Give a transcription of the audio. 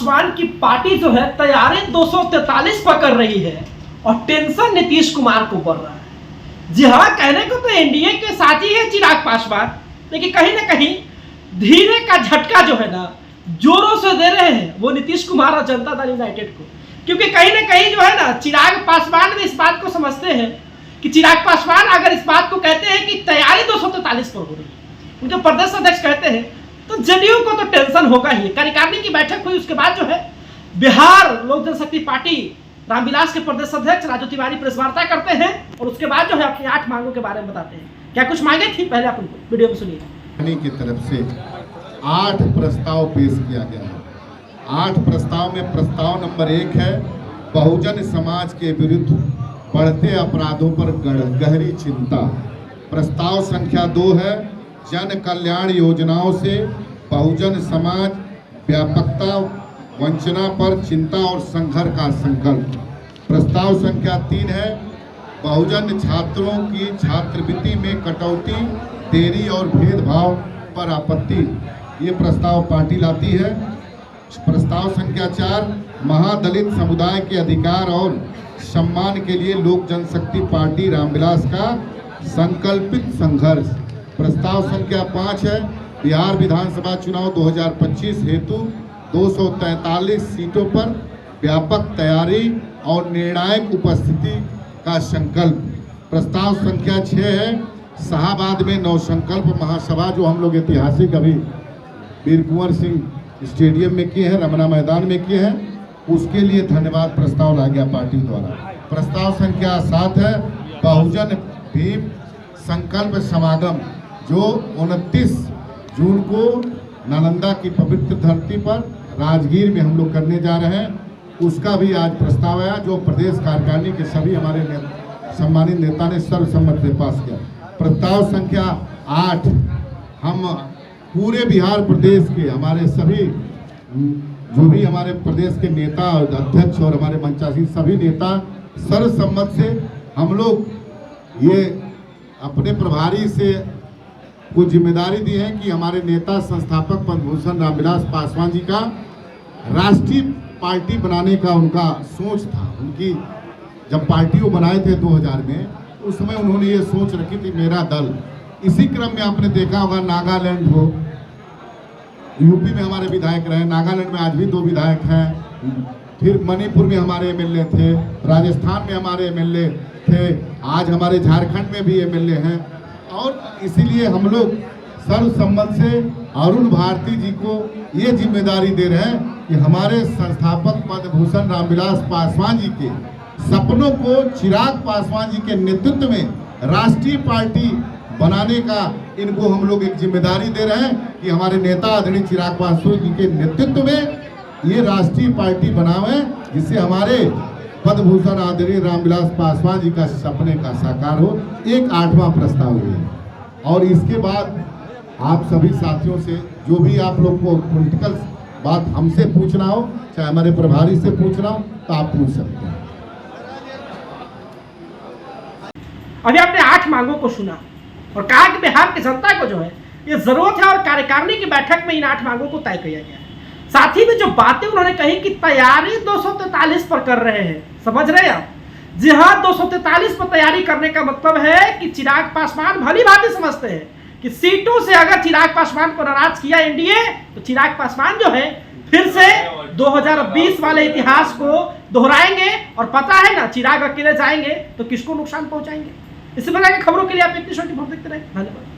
पासवान की पार्टी जो है तैयारी 243 पर कर रही है और टेंशन नीतीश कुमार को बढ़ रहा है। जी हाँ, कहने को तो एनडीए के साथ ही है चिराग पासवान, लेकिन कहीं ना कहीं धीरे का झटका जो है ना जोरों से दे रहे हैं वो नीतीश कुमार और जनता दल यूनाइटेड को, क्योंकि कहीं ना कहीं जो है ना चिराग पासवान भी इस बात को समझते हैं कि चिराग पासवान अगर इस बात को कहते हैं कि तैयारी 243 पर हो रही है, उनके प्रदेश अध्यक्ष कहते हैं, तो जदयू को तो टेंशन होगा ही। कार्यकारिणी की बैठक हुई, उसके बाद जो है बिहार लोक जनशक्ति पार्टी रामविलास के प्रदेश अध्यक्ष राजू तिवारी प्रेस वार्ता करते हैं और उसके बाद जो है अपनी 8 मांगों के बारे में बताते हैं। क्या कुछ मांगे थी, पहले आप उनको वीडियो में सुनिए। की तरफ से 8 प्रस्ताव पेश किया गया है। 8 प्रस्ताव में प्रस्ताव नंबर 1 है बहुजन समाज के विरुद्ध बढ़ते अपराधों पर गहरी चिंता। प्रस्ताव संख्या 2 है जन कल्याण योजनाओं से बहुजन समाज व्यापकता वंचना पर चिंता और संघर्ष का संकल्प। प्रस्ताव संख्या 3 है बहुजन छात्रों की छात्रवृत्ति में कटौती, देरी और भेदभाव पर आपत्ति। ये प्रस्ताव पार्टी लाती है। प्रस्ताव संख्या 4 महादलित समुदाय के अधिकार और सम्मान के लिए लोक जनशक्ति पार्टी रामविलास का संकल्पित संघर्ष। प्रस्ताव संख्या 5 है बिहार विधानसभा चुनाव 2025 हेतु 243 सीटों पर व्यापक तैयारी और निर्णायक उपस्थिति का संकल्प। प्रस्ताव संख्या 6 है शाहबाद में नवसंकल्प महासभा, जो हम लोग ऐतिहासिक अभी वीर कुंवर सिंह स्टेडियम में किए हैं, रमना मैदान में किए हैं, उसके लिए धन्यवाद प्रस्ताव लाया गया पार्टी द्वारा। प्रस्ताव संख्या 7 है बहुजन भीम संकल्प समागम, जो 29 जून को नालंदा की पवित्र धरती पर राजगीर में हम लोग करने जा रहे हैं, उसका भी आज प्रस्ताव आया, जो प्रदेश कार्यकारिणी के सभी हमारे सम्मानित नेता ने सर्वसम्मति से पास किया। प्रस्ताव संख्या 8 हम पूरे बिहार प्रदेश के हमारे सभी जो भी हमारे प्रदेश के नेता अध्यक्ष और हमारे मंचासीन सभी नेता सर्वसम्मत से हम लोग ये अपने प्रभारी से कुछ जिम्मेदारी दी है कि हमारे नेता संस्थापक पद्मभूषण रामविलास पासवान जी का राष्ट्रीय पार्टी बनाने का उनका सोच था। उनकी जब पार्टी वो बनाए थे 2000 में, उस समय उन्होंने ये सोच रखी थी मेरा दल। इसी क्रम में आपने देखा होगा नागालैंड हो, यूपी में हमारे विधायक रहे, नागालैंड में आज भी 2 विधायक हैं, फिर मणिपुर में हमारे एमएलए थे, राजस्थान में हमारे एमएलए थे, आज हमारे झारखंड में भी एमएलए हैं। और इसीलिए हम लोग सर्वसम्मत से अरुण भारती जी को ये जिम्मेदारी दे रहे हैं कि हमारे संस्थापक पद्मभूषण रामविलास पासवान जी के सपनों को चिराग पासवान जी के नेतृत्व में राष्ट्रीय पार्टी बनाने का इनको हम लोग एक जिम्मेदारी दे रहे हैं कि हमारे नेता आदरणीय चिराग पासवान जी के नेतृत्व में ये राष्ट्रीय पार्टी बनावे, जिससे हमारे पद्मभूषण आदरणीय रामविलास पासवान जी का सपने का साकार हो। एक 8वां प्रस्ताव है। और इसके बाद आप सभी साथियों से जो भी आप लोग को पॉलिटिकल बात हमसे पूछना हो, चाहे हमारे प्रभारी से पूछना हो, तो आप पूछ सकते हैं। अभी आपने 8 मांगों को सुना और कहा कि बिहार की जनता को जो है ये जरूरत है और कार्यकारिणी की बैठक में इन 8 मांगों को तय किया गया है। साथ ही में जो बातें उन्होंने कही कि तैयारी 243 पर कर रहे हैं, समझ रहे हैं आप? जी हाँ, 243 पर तैयारी करने का मतलब है कि चिराग पासवान भली भांति समझते हैं कि सीटों से अगर चिराग पासवान को नाराज किया एनडीए, तो चिराग पासवान जो है फिर से 2020 वाले इतिहास को दोहराएंगे और पता है ना चिराग अकेले जाएंगे तो किसको नुकसान पहुंचाएंगे। इसी प्रकार की खबरों के लिए आप इतनी छोटी देखते रहे। धन्यवाद।